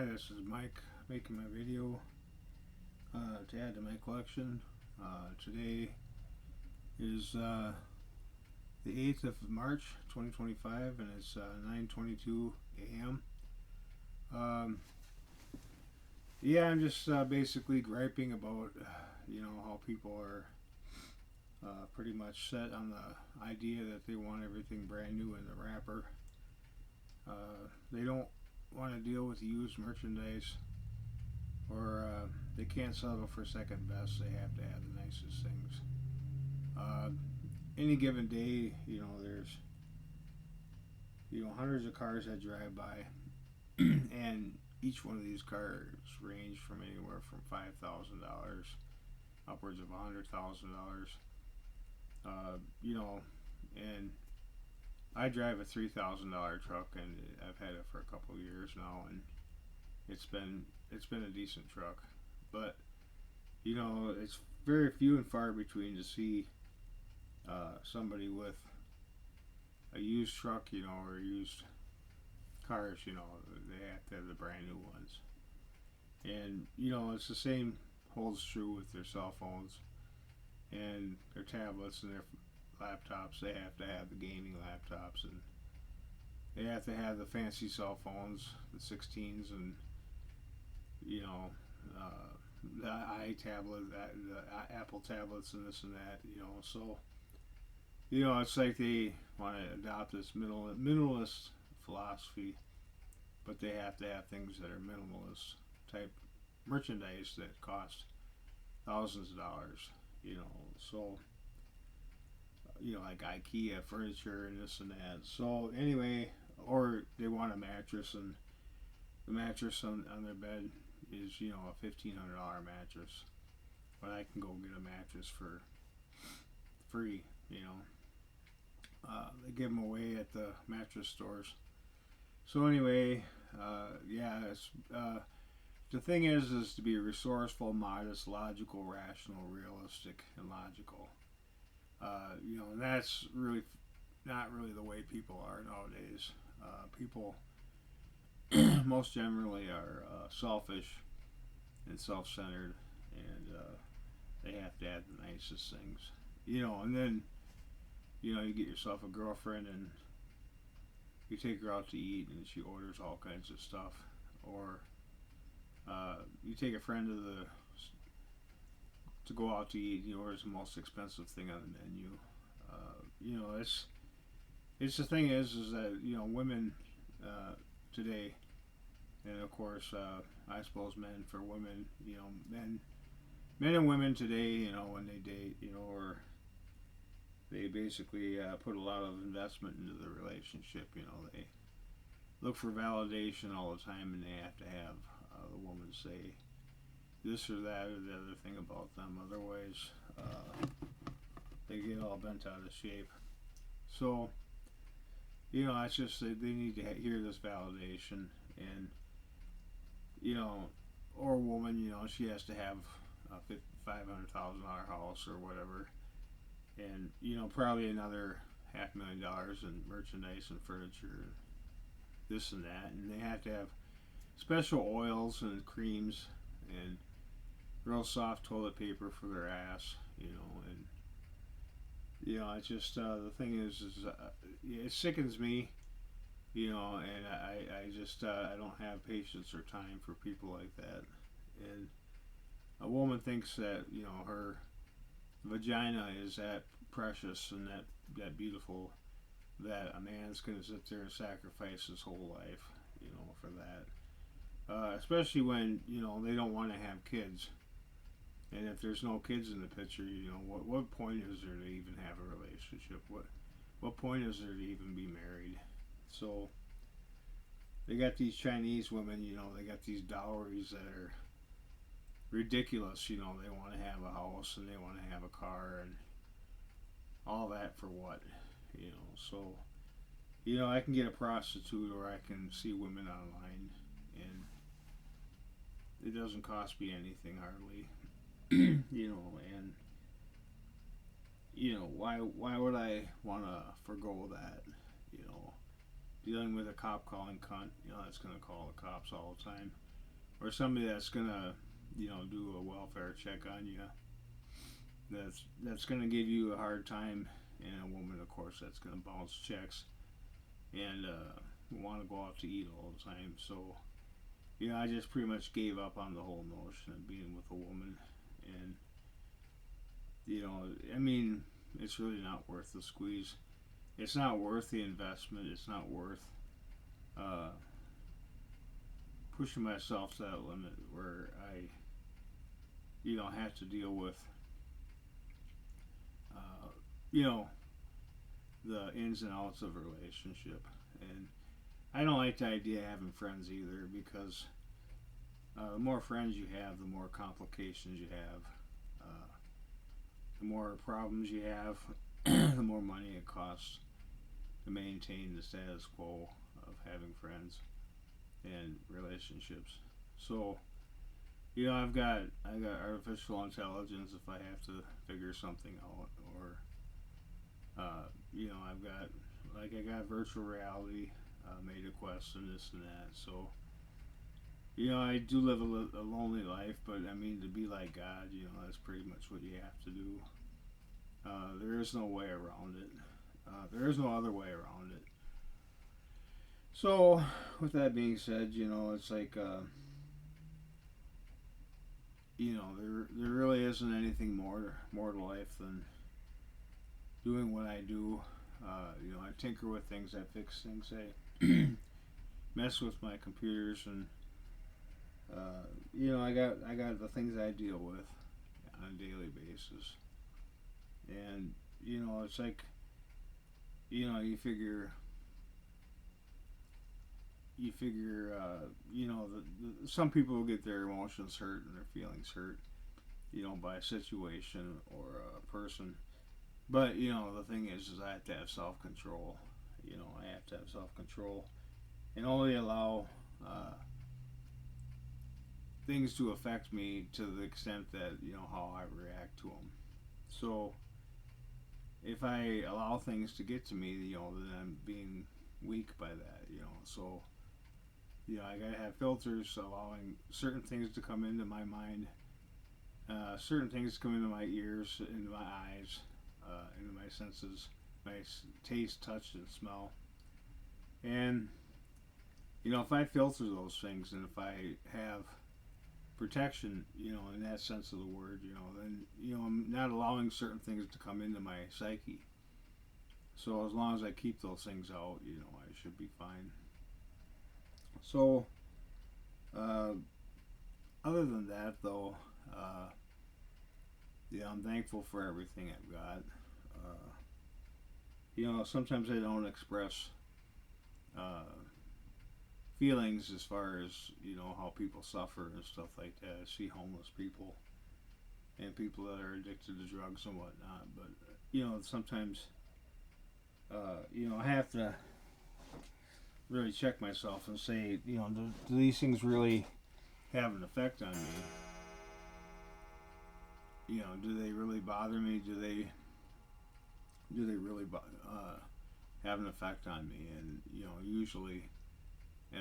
Hi, this is Mike making my video to add to my collection. Today is the 8th of March 2025 and it's 9:22 a.m. Um, yeah, I'm just basically griping about how people are pretty much set on the idea that they want everything brand new in the wrapper. They don't want to deal with used merchandise, or they can't settle for second best. They have to have the nicest things. Uh, any given day, there's hundreds of cars that drive by, and each one of these cars range from anywhere from $5,000 upwards of $100,000. And I drive a $3,000 truck, and I've had it for a couple of years now, and it's been a decent truck. But it's very few and far between to see somebody with a used truck, or used cars. They have to have the brand new ones, and it's the same holds true with their cell phones and their tablets and their laptops. They have to have the gaming laptops, and they have to have the fancy cell phones, the 16s, and the iTablet, the Apple tablets, and this and that. So it's like they want to adopt this minimalist philosophy, but they have to have things that are minimalist type merchandise that cost thousands of dollars. So like IKEA furniture and this and that. So anyway, or they want a mattress, and the mattress on their bed is a $1,500 mattress, but I can go get a mattress for free. They give them away at the mattress stores. So anyway, the thing is to be resourceful, modest, logical, rational, realistic, and logical. And that's really not really the way people are nowadays. People most generally are selfish and self-centered, and they have to have the nicest things. And then you get yourself a girlfriend, and you take her out to eat, and she orders all kinds of stuff, or you take a friend to go out to eat, and he orders the most expensive thing on the menu. It's the thing is that women today, and of course I suppose men for women, men and women today, when they date, or they basically put a lot of investment into the relationship. They look for validation all the time, and they have to have the woman say this or that or the other thing about them. Otherwise, they get all bent out of shape. So, it's just that they need to hear this validation, and or a woman, she has to have a $500,000 house or whatever, and probably another $500,000 in merchandise and furniture, and this and that, and they have to have special oils and creams and real soft toilet paper for their ass, and it's just the thing is it sickens me, and I just I don't have patience or time for people like that. And a woman thinks that her vagina is that precious and that beautiful, that a man's gonna sit there and sacrifice his whole life, for that. Especially when they don't want to have kids, and if there's no kids in the picture, what point is there to even have a relationship? What point is there to even be married? So they got these Chinese women, they got these dowries that are ridiculous. They want to have a house, and they want to have a car, and all that for what? So I can get a prostitute, or I can see women online, and it doesn't cost me anything hardly. And why would I want to forego that? Dealing with a cop calling cunt, that's gonna call the cops all the time. or somebody that's gonna, do a welfare check on you. That's gonna give you a hard time, and a woman, of course, that's gonna bounce checks and want to go out to eat all the time. So, I just pretty much gave up on the whole notion of being with a woman, and I mean, it's really not worth the squeeze. It's not worth the investment. It's not worth uh, pushing myself to that limit where I, have to deal with, uh, you know, the ins and outs of a relationship. And I don't like the idea of having friends either because the more friends you have, the more complications you have, the more problems you have, the more money it costs to maintain the status quo of having friends and relationships. So, I got artificial intelligence if I have to figure something out, or I've got I got virtual reality, Meta Quest, and this and that. So, I do live a lonely life, but I mean to be like God, that's pretty much what you have to do. There is no way around it. There is no other way around it. So, with that being said, it's like, there really isn't anything more to life than doing what I do. I tinker with things, I fix things, I mess with my computers, and I got the things I deal with on a daily basis, and it's like, you figure some people get their emotions hurt and their feelings hurt, by a situation or a person. But the thing is I have to have self control. I have to have self control and only allow things to affect me to the extent that how I react to them. So if I allow things to get to me, then I'm being weak by that. So I gotta have filters allowing certain things to come into my mind, certain things to come into my ears, into my eyes, into my senses, my taste, touch, and smell. And if I filter those things, and if I have protection, in that sense of the word, then I'm not allowing certain things to come into my psyche. So as long as I keep those things out, I should be fine. So, uh, other than that, though, I'm thankful for everything I've got. Uh, Sometimes I don't express uh, feelings as far as how people suffer and stuff like that. I see homeless people and people that are addicted to drugs and whatnot, but sometimes I have to really check myself and say, do these things really have an effect on me? Do they really bother me? Do they really have an effect on me? And usually,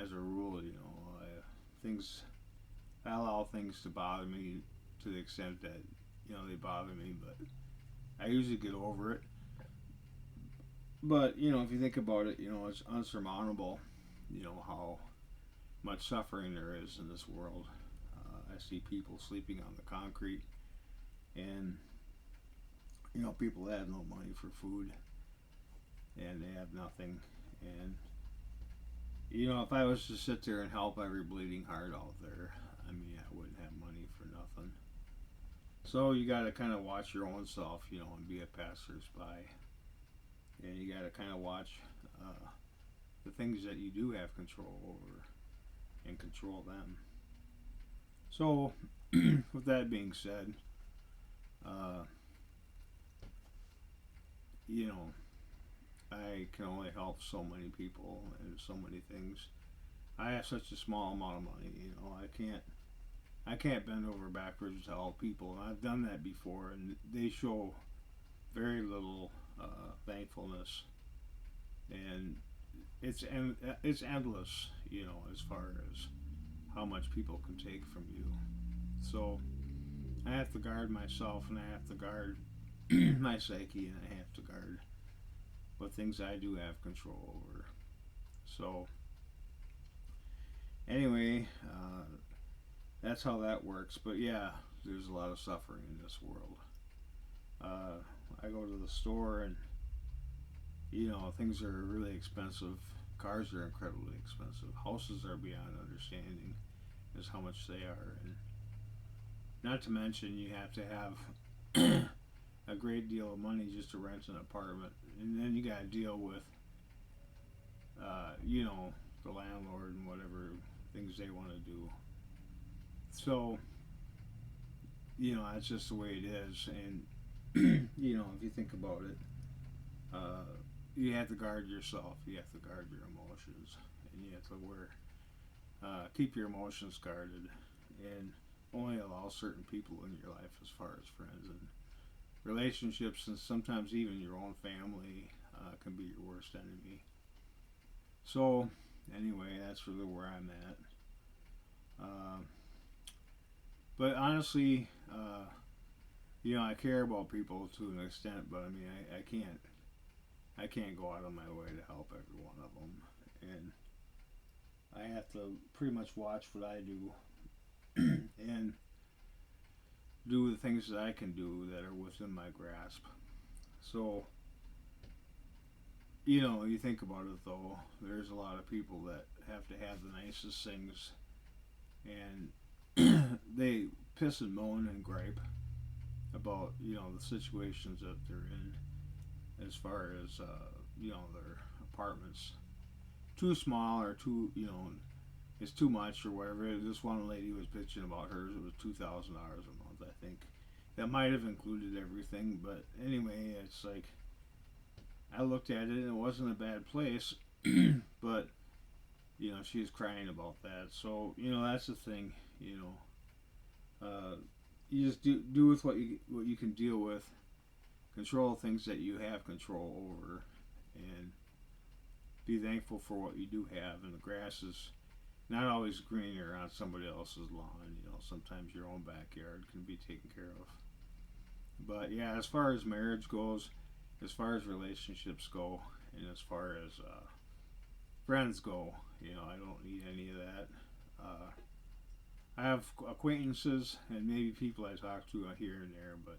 as a rule, things I allow things to bother me to the extent that they bother me, but I usually get over it. But if you think about it, it's unsurmountable. How much suffering there is in this world. I see people sleeping on the concrete, and people that have no money for food, and they have nothing. And if I was to sit there and help every bleeding heart out there, I mean, I wouldn't have money for nothing. So you got to kind of watch your own self, and be a passersby, and you got to kind of watch the things that you do have control over and control them. So, with that being said, uh, you know, I can only help so many people and so many things. I have such a small amount of money, I can't bend over backwards to help people. And I've done that before, and they show very little thankfulness, and it's endless, as far as how much people can take from you. So I have to guard myself, and I have to guard my psyche, and I have to guard what things I do have control over. So anyway, that's how that works. But yeah, there's a lot of suffering in this world. I go to the store and things are really expensive. Cars are incredibly expensive. Houses are beyond understanding as how much they are, and not to mention you have to have a great deal of money just to rent an apartment, and then you got to deal with the landlord and whatever things they want to do. So that's just the way it is, and if you think about it, you have to guard yourself. You have to guard your emotions, and you have to keep your emotions guarded, and only allow certain people in your life, as far as friends and relationships, and sometimes even your own family can be your worst enemy. So anyway, that's really where I'm at. But honestly, I care about people to an extent, but I mean, I can't go out of my way to help every one of them, and I have to pretty much watch what I do and do the things that I can do that are within my grasp. So, you think about it though, there's a lot of people that have to have the nicest things, and they piss and moan and gripe about the situations that they're in, as far as their apartments too small, or too it's too much or whatever. This one lady was bitching about hers. It was $2,000 a month, I think. That might have included everything, but anyway, it's like I looked at it and it wasn't a bad place, but she was crying about that. So that's the thing. You just do with what you can deal with. Control things that you have control over, and be thankful for what you do have. And the grass is not always greener on somebody else's lawn. Sometimes your own backyard can be taken care of. But yeah, as far as marriage goes, as far as relationships go, and as far as friends go, I don't need any of that. I have acquaintances and maybe people I talk to here and there, but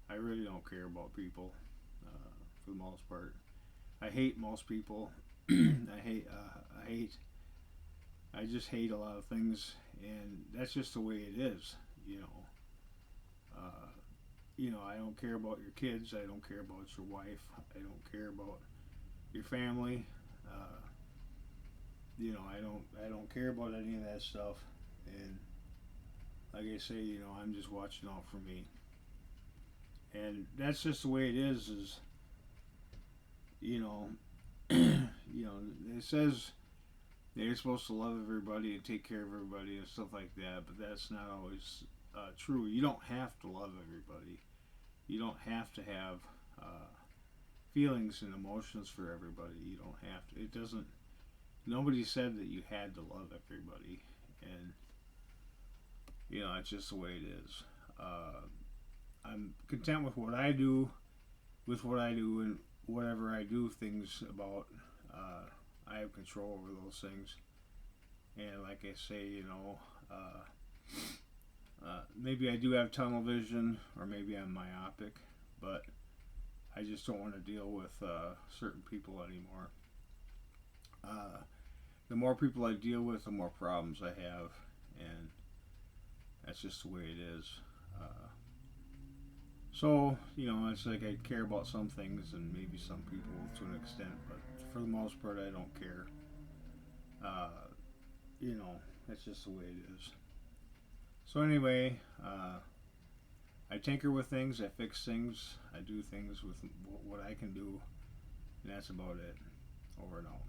I really don't care about people for the most part. I hate most people. I just hate a lot of things, and that's just the way it is. I don't care about your kids. I don't care about your wife. I don't care about your family. I don't care about any of that stuff. And like I say, I'm just watching out for me. And that's just the way it is. It says they're supposed to love everybody and take care of everybody and stuff like that, but that's not always true. You don't have to love everybody. You don't have to have feelings and emotions for everybody. You don't have to. It doesn't. Nobody said that you had to love everybody, and it's just the way it is. I'm content with what I do, and whatever I do things about. I have control over those things, and like I say, maybe I do have tunnel vision, or maybe I'm myopic, but I just don't want to deal with certain people anymore. The more people I deal with, the more problems I have, and that's just the way it is. So, it's like I care about some things and maybe some people to an extent, but for the most part, I don't care. That's just the way it is. So anyway, I tinker with things, I fix things, I do things with what I can do, and that's about it. Over and out.